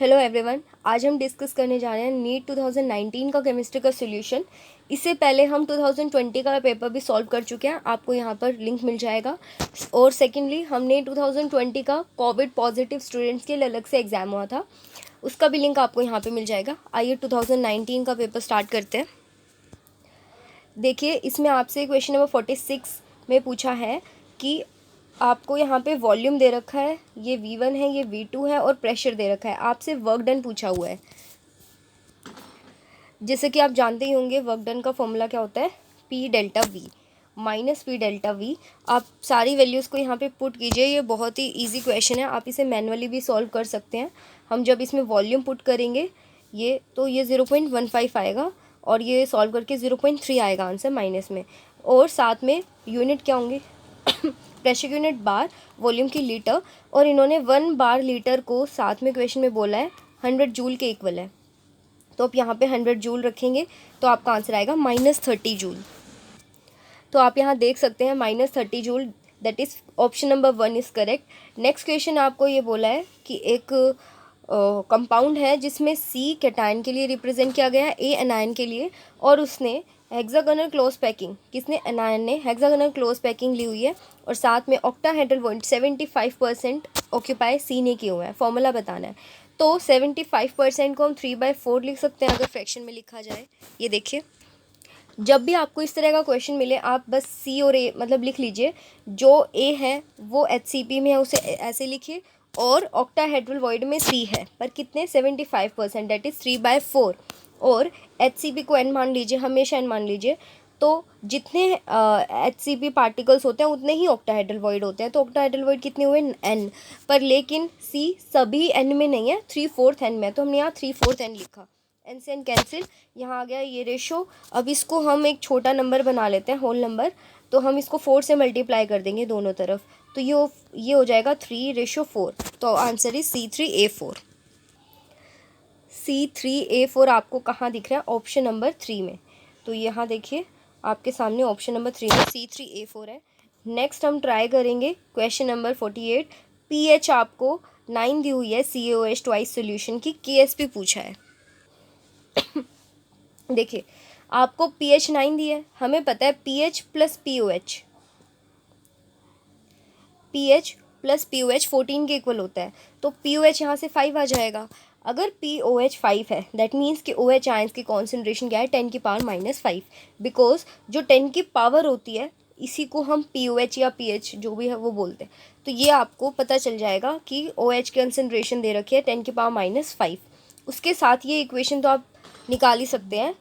Hello everyone, आज हम discuss करने जा रहे हैं नीट 2019 का केमिस्ट्री का सॉल्यूशन। इससे पहले हम 2020 का पेपर भी सॉल्व कर चुके हैं, आपको यहाँ पर लिंक मिल जाएगा। और सेकेंडली हमने 2020 का कोविड पॉजिटिव स्टूडेंट्स के लिए अलग से एग्ज़ाम हुआ था, उसका भी लिंक आपको यहाँ पे मिल जाएगा। आइए 2019 का पेपर स्टार्ट करते हैं। देखिए, इसमें आपसे क्वेश्चन नंबर 46 में पूछा है कि आपको यहाँ पे वॉल्यूम दे रखा है, ये V1 है, ये V2 है और प्रेशर दे रखा है। आपसे वर्क डन पूछा हुआ है। जैसे कि आप जानते ही होंगे वर्क डन का फॉर्मूला क्या होता है, P delta V minus P delta V। आप सारी वैल्यूज़ को यहाँ पे पुट कीजिए। ये बहुत ही इजी क्वेश्चन है, आप इसे मैनुअली भी सॉल्व कर सकते हैं। हम जब इसमें वॉल्यूम पुट करेंगे ये 0.15 आएगा और ये सॉल्व करके 0.3 आएगा आंसर माइनस में। और साथ में यूनिट क्या होंगे प्रेशर यूनिट बार, वॉल्यूम की लीटर, और इन्होंने 1 बार लीटर को साथ में क्वेश्चन में बोला है 100 जूल के इक्वल है। तो आप यहाँ पे 100 जूल रखेंगे तो आपका आंसर आएगा -30 जूल। तो आप यहाँ देख सकते हैं -30 joule, that is option number 1 is correct. Next question आपको ये बोला है कि एक कंपाउंड है जिसमें C कैटायन के लिए रिप्रेजेंट किया गया है, A एनायन के लिए, और उसने हेक्सागोनल क्लोज पैकिंग, किसने, एनायन ने हेक्सागोनल क्लोज पैकिंग ली हुई है, और साथ में ऑक्टाहेड्रल बॉन्ड 75% ऑक्यूपाई C ने किए हुए हैं। फॉर्मूला बताना है। तो 75% को हम 3/4 लिख सकते हैं अगर फ्रैक्शन में लिखा जाए। ये देखिए, जब भी आपको इस तरह का क्वेश्चन मिले आप बस C और A मतलब लिख लीजिए। जो A है वो HCP में है, उसे ऐसे लिखिए, और ऑक्टाहेड्रल वॉइड में C है पर कितने 75%, डेट इज़ 3/4। और HCP को N मान लीजिए, हमेशा N मान लीजिए। तो जितने HCP पार्टिकल्स होते हैं उतने ही ऑक्टाहेड्रल वॉइड होते हैं। तो ऑक्टाहेड्रल वॉइड कितने हुए, N, पर लेकिन C सभी N में नहीं है, 3/4 N में है। तो हमने यहाँ 3/4 N लिखा, N से N कैंसिल, यहाँ आ गया ये रेशो। अब इसको हम एक छोटा नंबर बना लेते हैं, होल नंबर। तो हम इसको 4 से मल्टीप्लाई कर देंगे दोनों तरफ, तो ये हो जाएगा 3/4। तो आंसर इज C3A4। C3A4 आपको कहाँ दिख रहा है, ऑप्शन नंबर 3 में। तो यहाँ देखिए आपके सामने ऑप्शन नंबर 3 में C3A4 है। नेक्स्ट हम ट्राई करेंगे क्वेश्चन नंबर 48। pH आपको 9 दी हुई है, CaOH ट्वाइस सोल्यूशन की, KSP पूछा है। देखिए, आपको pH 9 दी है, हमें पता है pH प्लस POH 14 के इक्वल होता है। तो POH यहाँ से 5 आ जाएगा। अगर POH 5 है दैट मीन्स कि OH आयंस की कॉन्सेंट्रेशन क्या है, 10 की पावर -5। बिकॉज जो 10 की पावर होती है इसी को हम POH या pH जो भी है वो बोलते हैं। तो ये आपको पता चल जाएगा कि OH की कंसनट्रेशन दे रखी है 10 की पावर -5। उसके साथ ये इक्वेशन तो आप निकाल ही सकते हैं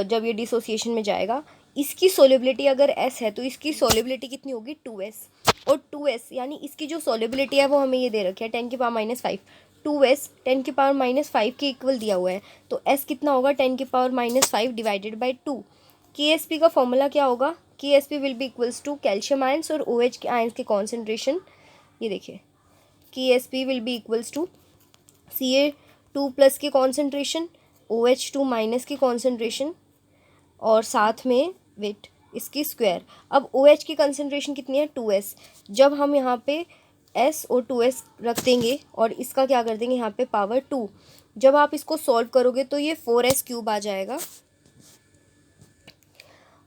जब ये डिसोसिएशन में जाएगा। इसकी सोलिबिलिटी अगर S है तो इसकी सोलिबिलिटी कितनी होगी, 2S। और 2S यानी इसकी जो सोलिबिलिटी है वो हमें ये दे रखी है 10 की पावर -5। 2S 10 की पावर -5 के इक्वल दिया हुआ है। तो S कितना होगा, 10 की पावर -5 डिवाइडेड बाई 2। KSP का फॉर्मूला क्या होगा, KSP will be equals to calcium ions और OH के आयंस की कॉन्सेंट्रेशन। ये देखिए, KSP will be equals to Ca2 plus की कॉन्सेंट्रेशन, OH2 माइनस की कॉन्सेंट्रेशन, और साथ में वेट इसकी स्क्वायर। अब OH की कंसंट्रेशन कितनी है, 2S। जब हम यहाँ पे S और 2S रख देंगे और इसका क्या कर देंगे यहाँ पे पावर 2, जब आप इसको सॉल्व करोगे तो ये 4S³ आ जाएगा।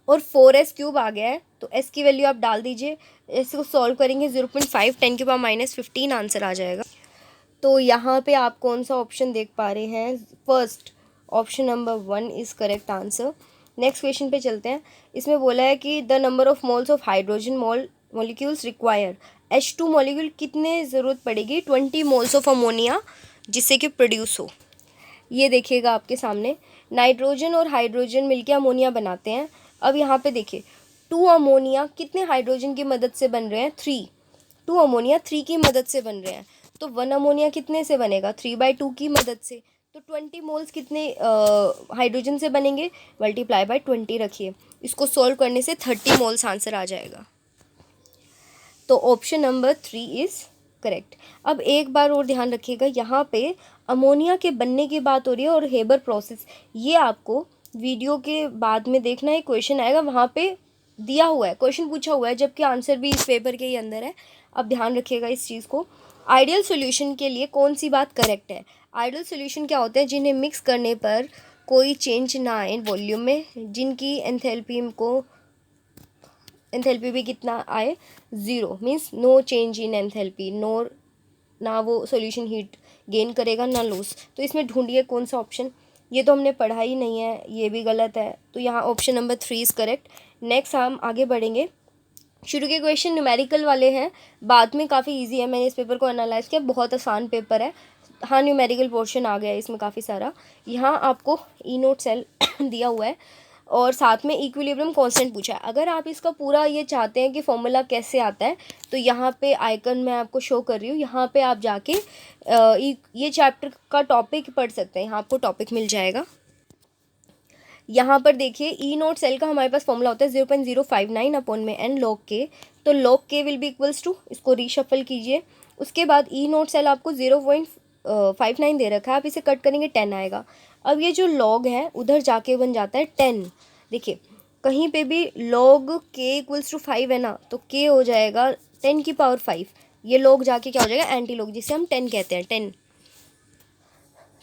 और 4S³ आ गया है तो S की वैल्यू आप डाल दीजिए, इसको सॉल्व करेंगे 0.5, 10 की पावर -15 आंसर आ जाएगा। तो यहाँ पे आप कौन सा ऑप्शन देख पा रहे हैं, first option number 1 is correct answer. Next question पे चलते हैं। इसमें बोला है कि the number of moles of hydrogen molecules required, H2 molecule कितने ज़रूरत पड़ेगी, 20 मोल्स ऑफ अमोनिया जिससे कि प्रोड्यूस हो। ये देखिएगा आपके सामने, नाइट्रोजन और हाइड्रोजन मिलकर अमोनिया बनाते हैं। अब यहाँ पे देखिए 2 अमोनिया कितने हाइड्रोजन की मदद से बन रहे हैं, 3। 2 अमोनिया 3 की मदद से बन रहे हैं। तो 1 अमोनिया कितने से बनेगा, 3/2 की मदद से। तो 20 मोल्स कितने हाइड्रोजन से बनेंगे, मल्टीप्लाई बाय 20 रखिए, इसको सॉल्व करने से 30 मोल्स आंसर आ जाएगा। तो ऑप्शन नंबर 3 इज़ करेक्ट। अब एक बार और ध्यान रखिएगा, यहाँ पे अमोनिया के बनने की बात हो रही है और हेबर प्रोसेस, ये आपको वीडियो के बाद में देखना है, क्वेश्चन आएगा वहाँ पे दिया हुआ है, क्वेश्चन पूछा हुआ है, जबकि आंसर भी इस पेपर के ही अंदर है। अब ध्यान रखिएगा इस चीज़ को। आइडियल सॉल्यूशन के लिए कौन सी बात करेक्ट है? आइडियल सॉल्यूशन क्या होते हैं? जिन्हें मिक्स करने पर कोई चेंज ना आए वॉल्यूम में, जिनकी एंथैल्पी भी कितना आए, 0, means no change in enthalpy, no, ना वो सॉल्यूशन हीट गेन करेगा ना लूज। तो इसमें ढूंढिए कौन सा ऑप्शन। ये तो हमने पढ़ा ही नहीं है, ये भी गलत है, तो यहाँ option number 3 is correct. Next हम आगे बढ़ेंगे। शुरू के क्वेश्चन न्यूमेरिकल वाले हैं, बाद में काफ़ी इजी है, मैंने इस पेपर को एनालाइज किया, बहुत आसान पेपर है। हाँ, न्यूमेरिकल पोर्शन आ गया है इसमें काफ़ी सारा। यहाँ आपको ई नोट सेल दिया हुआ है और साथ में इक्विलिब्रियम कांस्टेंट पूछा है। अगर आप इसका पूरा ये चाहते हैं कि फॉर्मूला कैसे आता है, तो यहाँ पे आइकन मैं आपको शो कर रही हूँ, यहाँ पे आप जाके ये चैप्टर का टॉपिक पढ़ सकते हैं, यहाँ आपको टॉपिक मिल जाएगा। यहाँ पर देखिए ई नोट सेल का हमारे पास फॉर्मूला होता है 0.059 अपॉन में एन लॉग के, तो लॉग के विल बी इक्वल्स टू, इसको रीशफल कीजिए। उसके बाद ई नोट सेल आपको 0.59 दे रखा है, आप इसे कट करेंगे 10 आएगा। अब ये जो लॉग है उधर जाके बन जाता है 10। देखिए कहीं पे भी लॉग के इक्वल्स टू 5 है ना, तो के हो जाएगा 10 की पावर 5, ये लॉग जाके क्या हो जाएगा, एंटी लॉग, जिसे हम 10 कहते हैं, 10।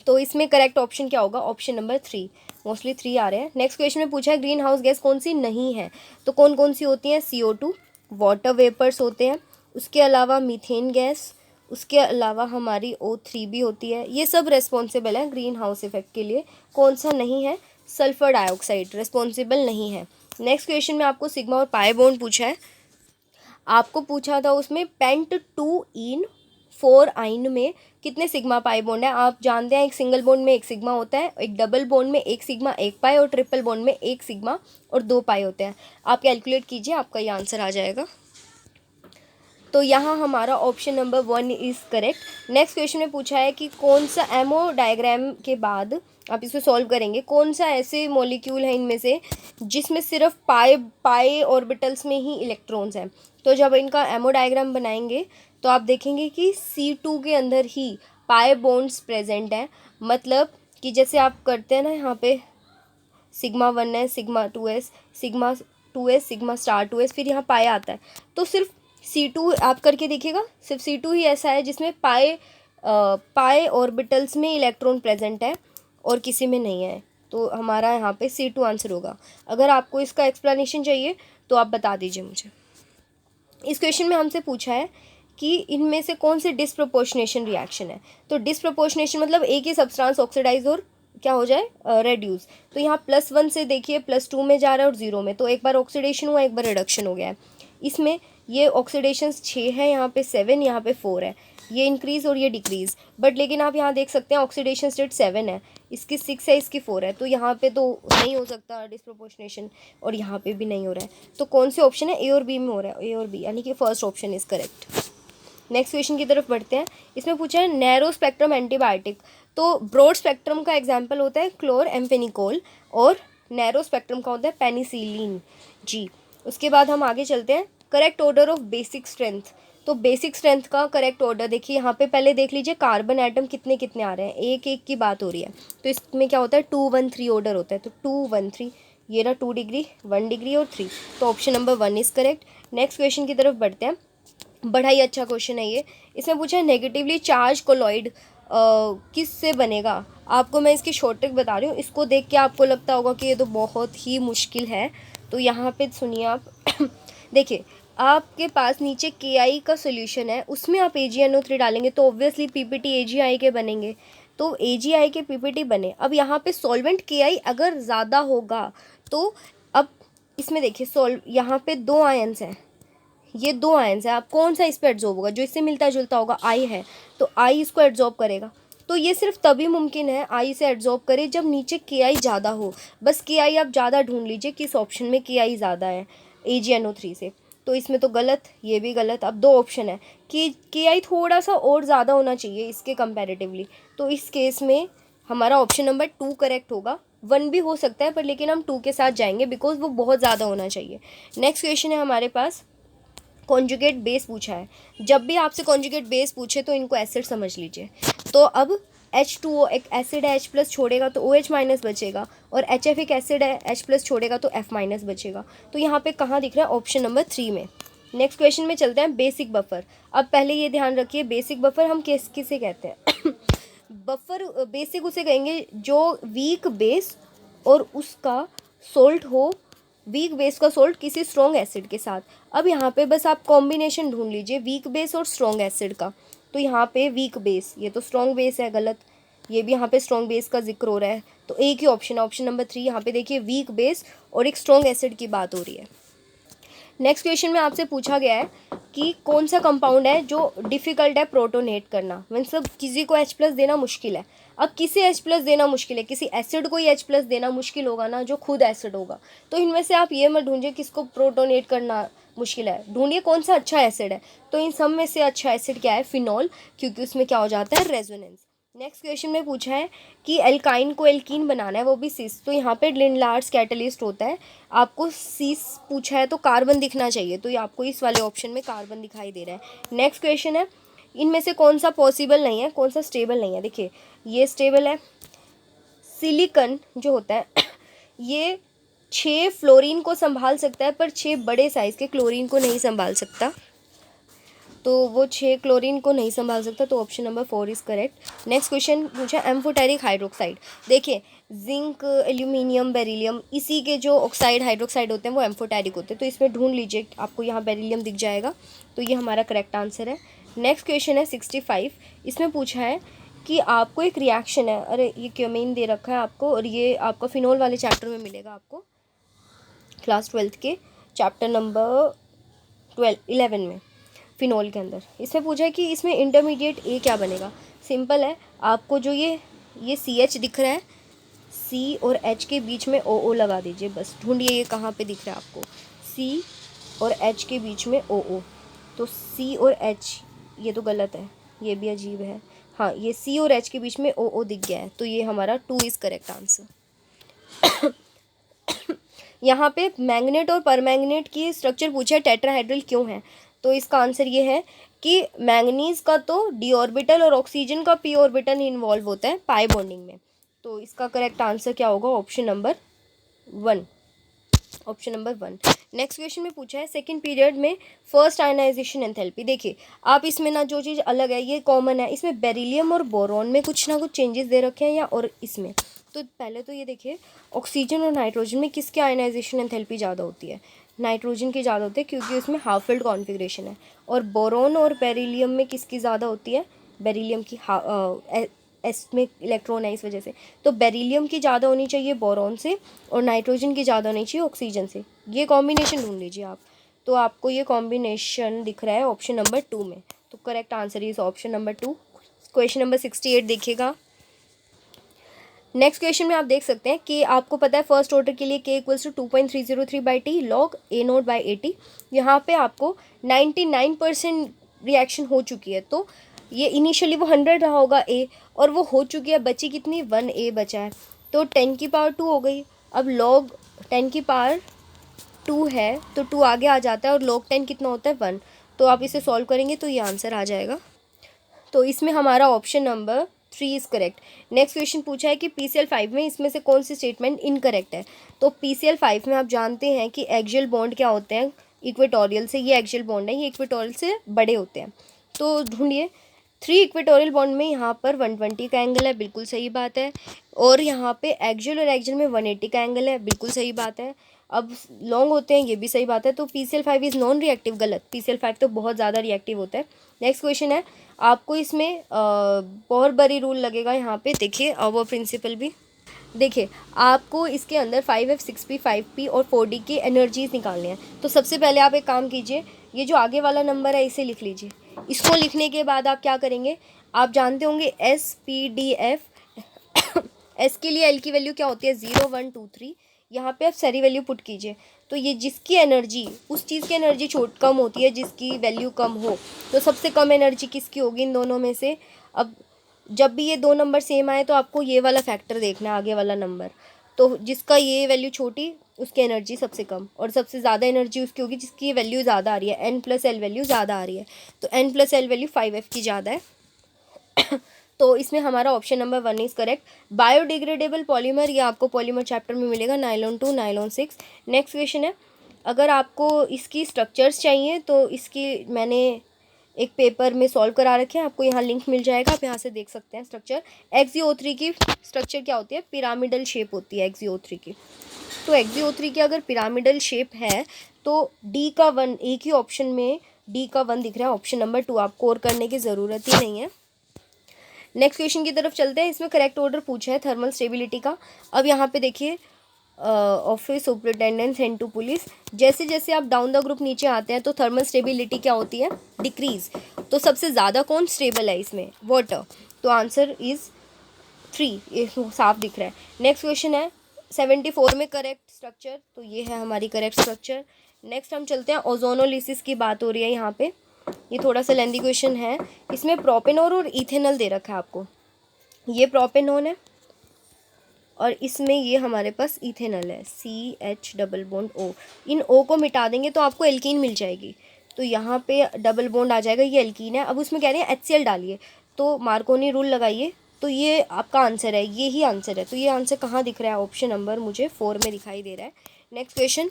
तो इसमें करेक्ट ऑप्शन क्या होगा, ऑप्शन नंबर 3, मोस्टली 3 आ रहे हैं। नेक्स्ट क्वेश्चन में पूछा है ग्रीन हाउस गैस कौन सी नहीं है, तो कौन कौन सी होती हैं, CO2, वाटर वेपर्स होते हैं, उसके अलावा मीथेन गैस, उसके अलावा हमारी O3 भी होती है, ये सब रेस्पॉन्सिबल है ग्रीन हाउस इफेक्ट के लिए। कौन सा नहीं है, सल्फर डाइऑक्साइड रेस्पॉन्सिबल नहीं है। नेक्स्ट क्वेश्चन में आपको सिग्मा और पाई बॉन्ड पूछा है, आपको पूछा था उसमें पेंट 2 इन 4 आइन में कितने सिग्मा पाई बॉन्ड है। आप जानते हैं एक सिंगल बॉन्ड में एक सिग्मा होता है, एक डबल बॉन्ड में एक सिग्मा एक पाई, और ट्रिपल बॉन्ड में एक सिग्मा और 2 पाई होते हैं। आप कैलकुलेट कीजिए, आपका ये आंसर आ जाएगा। तो यहाँ हमारा option number 1 is correct. Next question में पूछा है कि कौन सा एमओ डायग्राम के बाद आप इसको सॉल्व करेंगे, कौन सा ऐसे मॉलिक्यूल है इनमें से जिसमें सिर्फ पाई ऑर्बिटल्स में ही इलेक्ट्रॉन्स हैं। तो जब इनका एमओ डायग्राम बनाएंगे तो आप देखेंगे कि C2 के अंदर ही पाई बॉन्ड्स प्रेजेंट हैं। मतलब कि जैसे आप करते हैं ना, यहाँ पे सिग्मा 1 है, sigma 2s, sigma 2s, sigma star 2s, फिर यहाँ पाई आता है, तो सिर्फ C2 आप करके देखिएगा, सिर्फ C2 ही ऐसा है जिसमें पाई ऑर्बिटल्स में इलेक्ट्रॉन प्रेजेंट है और किसी में नहीं है। तो हमारा यहाँ पे C2 आंसर होगा। अगर आपको इसका एक्सप्लेनेशन चाहिए तो आप बता दीजिए मुझे। इस क्वेश्चन में हमसे पूछा है कि इनमें से कौन सी डिसप्रोपोर्शनेशन रिएक्शन है। तो डिसप्रोपोर्शनेशन मतलब एक ही सब्सटेंस ऑक्सीडाइज और क्या हो जाए, रेड्यूस। तो यहाँ +1 से देखिए +2 में जा रहा है और 0 में, तो एक बार ऑक्सीडेशन हुआ, एक बार रिडक्शन हो गया है। इसमें ये ऑक्सीडेशन 6 है, यहाँ पे 7, यहाँ पे 4 है, ये इंक्रीज़ और ये डिक्रीज़। बट लेकिन आप यहाँ देख सकते हैं ऑक्सीडेशन स्टेट 7 है, इसकी 6 है, इसकी 4 है, तो यहाँ पे तो नहीं हो सकता डिसप्रोपोर्शनेशन, और यहाँ पे भी नहीं हो रहा है। तो कौन से ऑप्शन है, ए और बी में हो रहा है, ए और बी, यानी कि first option is correct. Next question की तरफ बढ़ते हैं। इसमें पूछा है नैरो स्पेक्ट्रम एंटीबायोटिक। तो ब्रॉड स्पेक्ट्रम का एग्जाम्पल होता है क्लोरएम्फेनिकोल, और नैरो स्पेक्ट्रम का होता है पेनिसिलिन जी। उसके बाद हम आगे चलते हैं, correct order of basic strength. तो बेसिक स्ट्रेंथ का करेक्ट ऑर्डर देखिए, यहाँ पे पहले देख लीजिए कार्बन एटम कितने कितने आ रहे हैं, एक एक की बात हो रही है। तो इसमें क्या होता है, 2 1 3 ऑर्डर होता है, तो 2 1 3, ये रहा 2 डिग्री 1 डिग्री और 3, तो option number 1 is correct. Next question की तरफ बढ़ते हैं, बड़ा ही अच्छा क्वेश्चन है ये। इसमें पूछा है नेगेटिवली चार्ज कोलॉइड किस से बनेगा। आपको मैं इसकी शॉर्ट ट्रिक बता रही हूँ, इसको देख के आपको लगता होगा कि ये तो बहुत ही मुश्किल है, तो यहाँ पे सुनिए आप देखिए आपके पास नीचे KI का सोल्यूशन है, उसमें आप AgNO3 डालेंगे तो ऑब्वियसली PPT AgI के बनेंगे, तो AgI के PPT बने। अब यहाँ पे सॉल्वेंट KI अगर ज़्यादा होगा तो अब इसमें देखिए यहाँ पे 2 आयन्स हैं, ये 2 आयन्स है, आप कौन सा इस पर एड्जॉर्ब होगा, जो इससे मिलता जुलता होगा I है, तो I इसको एड्जॉर्ब करेगा। तो ये सिर्फ तभी मुमकिन है I से एड्जॉर्ब करे जब नीचे KI ज़्यादा हो। बस KI आप ज़्यादा ढूंढ लीजिए किस ऑप्शन में KI ज़्यादा है AgNO3 से। तो इसमें तो गलत, ये भी गलत। अब 2 ऑप्शन है कि KI थोड़ा सा और ज़्यादा होना चाहिए इसके कंपैरेटिवली, तो इस केस में हमारा ऑप्शन नंबर 2 करेक्ट होगा। 1 भी हो सकता है पर लेकिन हम 2 के साथ जाएंगे बिकॉज वो बहुत ज़्यादा होना चाहिए। नेक्स्ट क्वेश्चन है हमारे पास, कॉन्जुगेट बेस पूछा है। जब भी आपसे कॉन्जुगेट बेस पूछे तो इनको एसिड समझ लीजिए। तो अब H2O एक एसिड है, H+ छोड़ेगा तो OH- बचेगा, और HF एक एसिड है, H+ छोड़ेगा तो F- बचेगा। तो यहाँ पे कहाँ दिख रहा है, ऑप्शन नंबर 3 में। नेक्स्ट क्वेश्चन में चलते हैं, बेसिक बफर। अब पहले ये ध्यान रखिए, बेसिक बफर हम किसे कहते हैं? बफर बेसिक उसे कहेंगे जो वीक बेस और उसका सोल्ट हो, वीक बेस का सोल्ट किसी स्ट्रॉन्ग एसिड के साथ। अब यहाँ पे बस आप कॉम्बिनेशन ढूंढ लीजिए वीक बेस और स्ट्रॉन्ग एसिड का। तो यहाँ पे वीक बेस, ये तो स्ट्रॉन्ग बेस है, गलत। ये भी यहाँ पे स्ट्रॉन्ग बेस का जिक्र हो रहा है, तो एक ही ऑप्शन है, ऑप्शन नंबर 3। यहाँ पे देखिए वीक बेस और एक स्ट्रॉन्ग एसिड की बात हो रही है। नेक्स्ट क्वेश्चन में आपसे पूछा गया है कि कौन सा कंपाउंड है जो डिफ़िकल्ट है प्रोटोनेट करना, मतलब किसी को H+ देना मुश्किल है। अब किसे H+ देना मुश्किल है? किसी एसिड को ही H+ देना मुश्किल होगा ना, जो खुद एसिड होगा। तो इनमें से आप ये मत ढूंढिए किसको प्रोटोनेट करना मुश्किल है, ढूंढिए कौन सा अच्छा एसिड है। तो इन सब में से अच्छा एसिड क्या है? फिनॉल, क्योंकि उसमें क्या हो जाता है? रेजोनेंस। नेक्स्ट क्वेश्चन में पूछा है कि एल्काइन को एल्कीन बनाना है, वो भी सिस। तो यहाँ पे लिंडार्स कैटलिस्ट होता है, आपको सिस पूछा है तो कार्बन दिखना चाहिए, तो ये आपको इस वाले ऑप्शन में कार्बन दिखाई दे रहा है। नेक्स्ट क्वेश्चन है, इनमें से कौन सा पॉसिबल नहीं है, कौन सा स्टेबल नहीं है? देखिए ये स्टेबल है, सिलिकन जो होता है ये 6 फ्लोरीन को संभाल सकता है, पर 6 बड़े साइज़ के क्लोरीन को नहीं संभाल सकता। तो वो 6 क्लोरीन को नहीं संभाल सकता, तो option number 4 is correct. Next question पूछा एम्फोटेरिक हाइड्रोक्साइड। देखिए जिंक, एल्यूमिनियम, बेरिलियम, इसी के जो ऑक्साइड हाइड्रोक्साइड होते हैं वो एम्फोटेरिक होते हैं। तो इसमें ढूंढ लीजिए, आपको यहाँ बेरिलियम दिख जाएगा, तो ये हमारा करेक्ट आंसर है। नेक्स्ट क्वेश्चन है 65। इसमें पूछा है कि आपको एक रिएक्शन है, अरे ये क्यूमीन दे रखा है आपको, और ये आपका फिनोल वाले चैप्टर में मिलेगा आपको, क्लास 12 के चैप्टर नंबर 11 में, फिनोल के अंदर। इसमें पूछा है कि इसमें इंटरमीडिएट ए क्या बनेगा। सिंपल है, आपको जो ये CH दिख रहा है, C और H के बीच में OO लगा दीजिए, बस ढूंढिए ये कहाँ पे दिख रहा है आपको, C और H के बीच में OO। तो C और H, ये तो गलत है, ये भी अजीब है। हाँ, ये C और H के बीच में OO दिख गया है, तो ये हमारा 2 इज़ करेक्ट आंसर। यहाँ पे मैग्नेट और परमैंगनेट की स्ट्रक्चर पूछा है, टेट्राहेड्रल क्यों है? तो इसका आंसर ये है कि मैंगनीज का तो d ऑर्बिटल और ऑक्सीजन का p ऑर्बिटल इन्वॉल्व होता है पाई बॉन्डिंग में। तो इसका करेक्ट आंसर क्या होगा? Option number 1, option number 1। Next question में पूछा है सेकंड पीरियड में फर्स्ट आयनाइजेशन एंथैल्पी। देखिए आप इसमें ना, जो चीज़ अलग है ये कॉमन है, इसमें बेरिलियम और बोरॉन में कुछ ना कुछ चेंजेस दे रखे हैं, या और इसमें तो पहले तो ये देखिए ऑक्सीजन और नाइट्रोजन में किसकी आयनाइजेशन एंथैल्पी ज़्यादा होती है? नाइट्रोजन की ज़्यादा होती है, क्योंकि उसमें हाफ फिल्ड कॉन्फिगरेशन है। और बोरॉन और बेरिलियम में किसकी ज़्यादा होती है? बेरिलियम की एस में इलेक्ट्रॉन है इस वजह से, तो बेरिलियम की ज़्यादा होनी चाहिए बोरॉन से, और नाइट्रोजन की ज़्यादा होनी चाहिए ऑक्सीजन से। ये कॉम्बिनेशन ढूंढ लीजिए आप, तो आपको ये कॉम्बिनेशन दिख रहा है ऑप्शन नंबर 2 में, तो correct answer is option number 2। Question number 68 देखिएगा। नेक्स्ट क्वेश्चन में आप देख सकते हैं कि आपको पता है फर्स्ट ऑर्डर के लिए K = 2.303/T log A0/AT। यहाँ पे आपको 99% रिएक्शन हो चुकी है, तो ये इनिशियली वो 100 रहा होगा A, और वो हो चुकी है, बची कितनी? 1 A बचा है, तो 10 की पावर 2 हो गई। अब log 10 की पावर 2 है, तो 2 आगे आ जाता है, और log 10 कितना होता है? 1। तो आप इसे सॉल्व करेंगे तो ये आंसर आ जाएगा। तो इसमें हमारा option number 3 is correct. Next question पूछा है कि PCl5 में इसमें से कौन सी स्टेटमेंट इनकरेक्ट है। तो PCl5 में आप जानते हैं कि एक्सियल बॉन्ड क्या होते हैं? इक्वेटोरियल से, ये एक्सियल बॉन्ड है, ये इक्वेटोरियल से बड़े होते हैं। तो ढूंढिए 3 इक्वेटोरियल बॉन्ड में यहाँ पर 120 का एंगल है, बिल्कुल सही बात है। और यहाँ पे एक्सियल और एक्सियल में 180 का एंगल है, बिल्कुल सही बात है। अब लॉन्ग होते हैं, ये भी सही बात है। तो PCl5 इज़ नॉन रिएक्टिव, गलत। PCl5 तो बहुत ज़्यादा रिएक्टिव होता है। नेक्स्ट क्वेश्चन है, आपको इसमें बहुत बड़ी रूल लगेगा यहाँ पे, देखिए वो प्रिंसिपल भी देखिए। आपको इसके अंदर 5F 6P 5P और 4D की एनर्जीज निकालनी है। तो सबसे पहले आप एक काम कीजिए, ये जो आगे वाला नंबर है इसे लिख लीजिए। इसको लिखने के बाद आप क्या करेंगे, आप जानते होंगे SPDF। एस के लिए एल की वैल्यू क्या होती है? 0 1 2 3। यहाँ पे आप सारी वैल्यू पुट कीजिए, तो ये जिसकी एनर्जी, उस चीज़ की एनर्जी कम होती है जिसकी वैल्यू कम हो, तो सबसे कम एनर्जी किसकी होगी इन दोनों में से? अब जब भी ये 2 नंबर सेम आए तो आपको ये वाला फैक्टर देखना है, आगे वाला नंबर। तो जिसका ये वैल्यू छोटी, उसकी एनर्जी सबसे कम, और सबसे ज़्यादा एनर्जी उसकी होगी जिसकी वैल्यू ज़्यादा आ रही है, N+L वैल्यू ज़्यादा आ रही है। तो N+L वैल्यू 5F की ज़्यादा है। तो इसमें हमारा option number 1 is correct. Biodegradable polymer, ये आपको पॉलीमर चैप्टर में मिलेगा, नायलॉन 2, नायलॉन 6। नेक्स्ट क्वेश्चन है अगर आपको इसकी स्ट्रक्चर्स चाहिए तो इसकी मैंने एक पेपर में सॉल्व करा रखे हैं, आपको यहाँ लिंक मिल जाएगा, आप यहाँ से देख सकते हैं स्ट्रक्चर। XeO3 की स्ट्रक्चर क्या होती है, पिरामिडल शेप होती है XeO3 की। तो XeO3 की अगर पिरामिडल शेप है तो D का 1, एक ही ऑप्शन में D का 1 दिख रहा है, ऑप्शन नंबर 2, आपको और करने की ज़रूरत ही नहीं है। नेक्स्ट क्वेश्चन की तरफ चलते हैं। इसमें करेक्ट ऑर्डर पूछा है थर्मल स्टेबिलिटी का। अब यहाँ पे देखिए office superintendent and to police, जैसे जैसे आप डाउन द ग्रुप नीचे आते हैं तो थर्मल स्टेबिलिटी क्या होती है, डिक्रीज। तो सबसे ज़्यादा कौन स्टेबल है इसमें, वाटर। तो आंसर इज़ 3, ये साफ दिख रहा है। नेक्स्ट क्वेश्चन है 74 में करेक्ट स्ट्रक्चर, तो ये है हमारी करेक्ट स्ट्रक्चर। नेक्स्ट हम चलते हैं, ओजोनोलिसिस की बात हो रही है यहाँ पे। ये थोड़ा सा लेंदी क्वेश्चन है। इसमें प्रोपेनॉल और इथेनॉल दे रखा है आपको, ये प्रोपेनॉल है और इसमें ये हमारे पास इथेनॉल है, CH डबल बॉन्ड O। इन O को मिटा देंगे तो आपको एल्कीन मिल जाएगी, तो यहाँ पे डबल बॉन्ड आ जाएगा, ये एल्कीन है। अब उसमें कह रहे हैं HCl डालिए, तो मार्कोनी रूल लगाइए, तो ये आपका आंसर है, ये ही आंसर है। तो ये आंसर कहाँ दिख रहा है, ऑप्शन नंबर मुझे 4 में दिखाई दे रहा है। नेक्स्ट क्वेश्चन,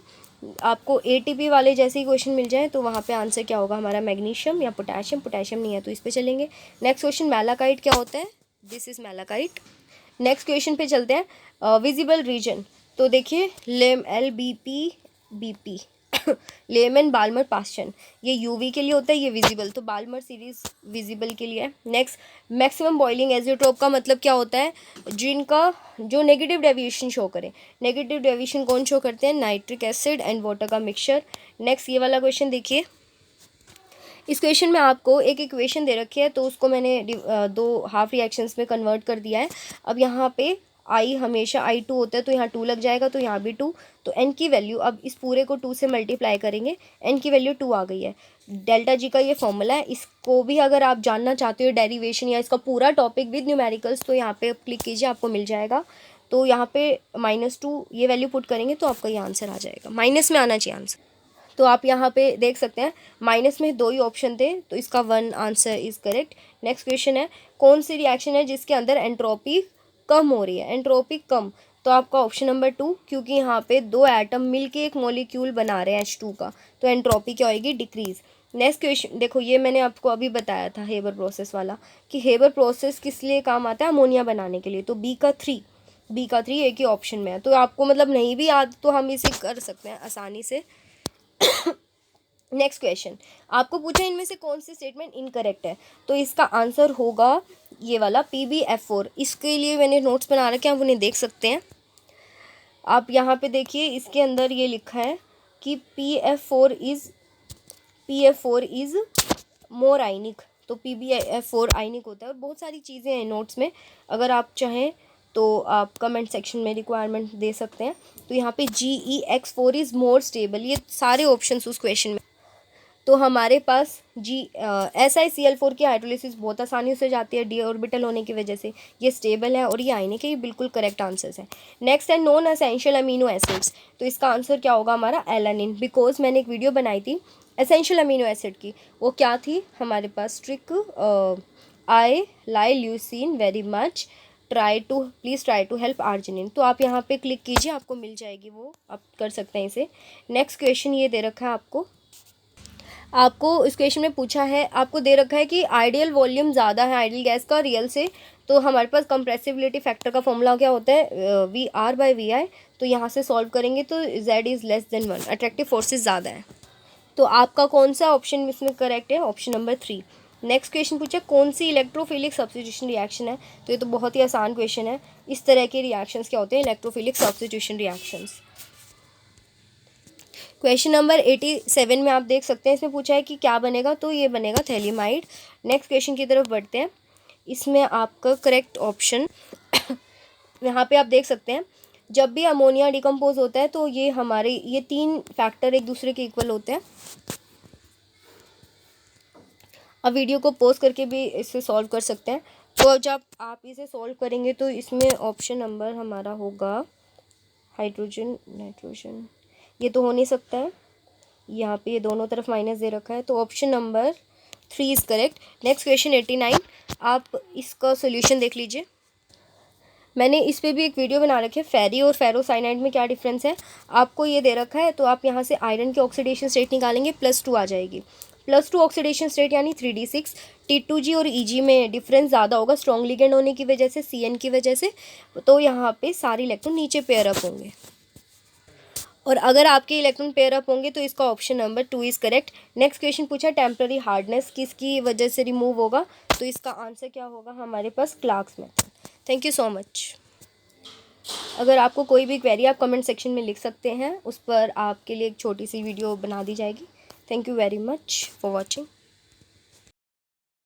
आपको ATP वाले जैसे ही क्वेश्चन मिल जाए तो वहाँ पे आंसर क्या होगा हमारा, मैग्नीशियम या पोटेशियम। पोटेशियम नहीं है तो इस पे चलेंगे। नेक्स्ट क्वेश्चन, मैलाकाइट क्या होता है, this is malachite. Next question पे चलते हैं, विजिबल रीजन। तो देखिए LBP लेमन बाल्मर पास्चन, ये UV के लिए होता है, ये विजिबल, तो बाल्मर सीरीज विजिबल के लिए है। नेक्स्ट, मैक्सिमम बॉइलिंग एजियोट्रोप का मतलब क्या होता है, जिनका जो नेगेटिव डेविएशन शो करे। नेगेटिव डेविएशन कौन शो करते हैं, नाइट्रिक एसिड एंड वाटर का मिक्सचर। नेक्स्ट ये वाला क्वेश्चन देखिए, इस क्वेश्चन में आपको एक इक्वेशन दे रखी है, तो उसको मैंने 2 हाफ रिएक्शंस में कन्वर्ट कर दिया है। अब यहाँ पे I हमेशा I2 होता है, तो यहाँ 2 लग जाएगा, तो यहाँ भी 2। तो N की वैल्यू, अब इस पूरे को 2 से मल्टीप्लाई करेंगे, N की वैल्यू 2 आ गई है। डेल्टा G का ये फॉर्मूला है, इसको भी अगर आप जानना चाहते हो डेरिवेशन या इसका पूरा टॉपिक विद न्यूमेरिकल्स, तो यहाँ पे क्लिक कीजिए, आपको मिल जाएगा। तो यहाँ पे -2 ये वैल्यू पुट करेंगे तो आपका ये आंसर आ जाएगा, माइनस में आना चाहिए आंसर। तो आप यहाँ पे देख सकते हैं माइनस में 2 ही ऑप्शन थे, तो इसका 1 answer is correct. Next question है, कौन सी रिएक्शन है जिसके अंदर एंट्रोपी कम हो रही है, एंट्रोपी कम। तो आपका ऑप्शन नंबर 2, क्योंकि यहाँ पे 2 एटम मिलके एक मॉलिक्यूल बना रहे हैं H2 का, तो एंट्रोपी क्या होगी, डिक्रीज। नेक्स्ट क्वेश्चन देखो, ये मैंने आपको अभी बताया था हेबर प्रोसेस वाला, कि हेबर प्रोसेस किस लिए काम आता है, अमोनिया बनाने के लिए। तो B का 3 एक ही ऑप्शन में है, तो आपको मतलब नहीं भी याद तो हम इसे कर सकते हैं आसानी से। नेक्स्ट क्वेश्चन, आपको पूछा इनमें से कौन सी स्टेटमेंट इनकरेक्ट है, तो इसका आंसर होगा ये वाला PbF4। इसके लिए मैंने नोट्स बना रखे हैं, आप उन्हें देख सकते हैं। आप यहाँ पे देखिए, इसके अंदर ये लिखा है कि PF4 इज़ मोर आइनिक, तो PbF4 आइनिक होता है। और बहुत सारी चीज़ें हैं नोट्स में, अगर आप चाहें तो आप कमेंट सेक्शन में रिक्वायरमेंट दे सकते हैं। तो यहाँ पे GeX4 इज़ मोर स्टेबल, ये सारे ऑप्शंस उस क्वेश्चन में। तो हमारे पास SiCl4 की हाइड्रोलिसिस बहुत आसानी से जाती है, D ऑर्बिटल होने की वजह से, ये स्टेबल है और ये आयनिक है, ये बिल्कुल करेक्ट आंसर्स है। नेक्स्ट है नॉन एसेंशियल अमीनो एसिड्स, तो इसका आंसर क्या होगा हमारा, एलानिन। बिकॉज मैंने एक वीडियो बनाई थी एसेंशियल अमीनो एसिड की, वो क्या थी हमारे पास, trick I lie leucine very much, please try to help arginine. तो आप यहाँ पे क्लिक कीजिए, आपको मिल जाएगी, वो आप कर सकते हैं इसे। नेक्स्ट क्वेश्चन ये दे रखा है आपको इस क्वेश्चन में पूछा है, आपको दे रखा है कि आइडियल वॉल्यूम ज़्यादा है आइडियल गैस का रियल से, तो हमारे पास कंप्रेसिबिलिटी फैक्टर का फॉर्मूला क्या होता है, VR/VI। तो यहाँ से सॉल्व करेंगे तो Z is less than 1, attractive forces ज़्यादा है। तो आपका कौन सा ऑप्शन इसमें करेक्ट है, ऑप्शन नंबर 3। नेक्स्ट क्वेश्चन पूछा, कौन सी इलेक्ट्रोफिलिक सब्स्टिट्यूशन रिएक्शन है, तो ये तो बहुत ही आसान क्वेश्चन है। इस तरह के रिएक्शंस क्या होते हैं, electrophilic substitution reactions. Question number 87 में आप देख सकते हैं, इसमें पूछा है कि क्या बनेगा, तो ये बनेगा थैलिमाइड। नेक्स्ट क्वेश्चन की तरफ बढ़ते हैं, इसमें आपका करेक्ट ऑप्शन यहाँ पे आप देख सकते हैं, जब भी अमोनिया डिकम्पोज होता है तो ये हमारे ये 3 फैक्टर एक दूसरे के इक्वल होते हैं। अब वीडियो को पॉज करके भी इसे सॉल्व कर सकते हैं। तो जब आप इसे सॉल्व करेंगे तो इसमें ऑप्शन नंबर हमारा होगा हाइड्रोजन नाइट्रोजन, ये तो हो नहीं सकता है, यहाँ पे ये दोनों तरफ माइनस दे रखा है, तो option number 3 is correct. Next question 89, आप इसका सोल्यूशन देख लीजिए। मैंने इस पे भी एक वीडियो बना रखी है, फेरी और फेरोसाइनाइड में क्या डिफरेंस है। आपको ये दे रखा है तो आप यहाँ से आयरन की ऑक्सीडेशन स्टेट निकालेंगे, +2 आ जाएगी। +2 ऑक्सीडेशन स्टेट यानी 3d6। T2G और EG में डिफरेंस ज़्यादा होगा स्ट्रॉन्ग लिगेंड होने की वजह से, CN की वजह से, तो यहाँ पे सारे इलेक्ट्रॉन नीचे पेयर अप होंगे। और अगर आपके इलेक्ट्रॉन पेयर अप होंगे तो इसका option number 2 is correct. Next question पूछा टेम्पररी हार्डनेस किसकी वजह से रिमूव होगा, तो इसका आंसर क्या होगा हमारे पास, Clark's method. Thank you so much. अगर आपको कोई भी क्वेरी आप कमेंट सेक्शन में लिख सकते हैं, उस पर आपके लिए एक छोटी सी वीडियो बना दी जाएगी। Thank you very much for watching.